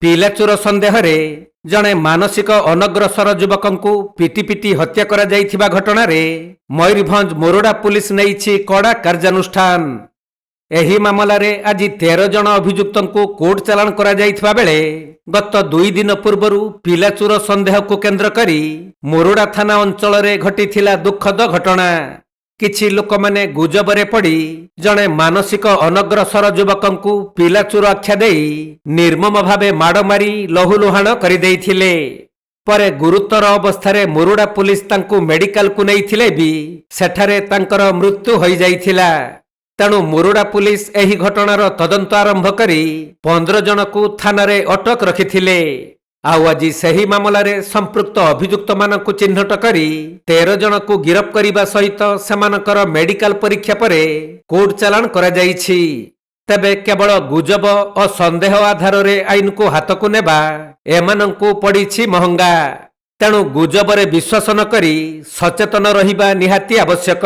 ପିଲାଚୋର ସନ୍ଦେହରେ ଜଣେ ମାନସିକ ଅନଗ୍ରସର ଯୁବକଙ୍କୁ ପିଟି ପିଟି ହତ୍ୟା କରାଯାଇଥିବା ଘଟଣାରେ ମୟୂରଭଞ୍ଜ ମୋରଡା ପୁଲିସ ନେଇଛି କଡ଼ା କାର୍ଯ୍ୟାନୁଷ୍ଠାନ। ଏହି ମାମଲାରେ ଆଜି 13 ଜଣ ଅଭିଯୁକ୍ତଙ୍କୁ କୋର୍ଟ ଚାଲାଣ କରାଯାଇଥିବା ବେଳେ ଗତ 2 ଦିନ ପୂର୍ବରୁ ପିଲାଚୋର ସନ୍ଦେହକୁ କେନ୍ଦ୍ର କରି ମୋରଡା ଥାନା ଅଞ୍ଚଳରେ ଘଟିଥିଲା ଦୁଃଖଦ ଘଟଣା। କିଛି ଲୋକମାନେ ଗୁଜବରେ ପଡ଼ି ଜଣେ ମାନସିକ ଅନଗ୍ରସର ଯୁବକଙ୍କୁ ପିଲାଚୋର ଆଖ୍ୟା ଦେଇ ନିର୍ମମ ଭାବେ ମାଡ଼ ମାରି ଲହୁଲୁହାଣ କରିଦେଇଥିଲେ। ପରେ ଗୁରୁତର ଅବସ୍ଥାରେ ମୋରଡା ପୁଲିସ ତାଙ୍କୁ ମେଡିକାଲକୁ ନେଇଥିଲେ ବି ସେଠାରେ ତାଙ୍କର ମୃତ୍ୟୁ ହୋଇଯାଇଥିଲା। ତେଣୁ ମୋରଡା ପୁଲିସ ଏହି ଘଟଣାର ତଦନ୍ତ ଆରମ୍ଭ କରି 15 ଜଣକୁ ଥାନାରେ ଅଟକ ରଖିଥିଲେ। ଆଉ ଆଜି ସେହି ମାମଲାରେ ସମ୍ପୃକ୍ତ ଅଭିଯୁକ୍ତମାନଙ୍କୁ ଚିହ୍ନଟ କରି 13 ଜଣକୁ ଗିରଫ କରିବା ସହିତ ସେମାନଙ୍କର ମେଡିକାଲ ପରୀକ୍ଷା ପରେ କୋର୍ଟ ଚାଲାଣ କରାଯାଇଛି। ତେବେ କେବଳ ଗୁଜବ ଓ ସନ୍ଦେହ ଆଧାରରେ ଆଇନକୁ ହାତକୁ ନେବା ଏମାନଙ୍କୁ ପଡ଼ିଛି ମହଙ୍ଗା। ତେଣୁ ଗୁଜବରେ ବିଶ୍ୱାସ ନ କରି ସଚେତନ ରହିବା ନିହାତି ଆବଶ୍ୟକ।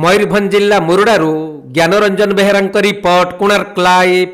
ମୟୂରଭଞ୍ଜ ଜିଲ୍ଲା ମୋରଡାରୁ ଜ୍ଞାନରଞ୍ଜନ ବେହେରାଙ୍କ ରିପୋର୍ଟ, କୋଣାର୍କ ଲାଇଭ୍।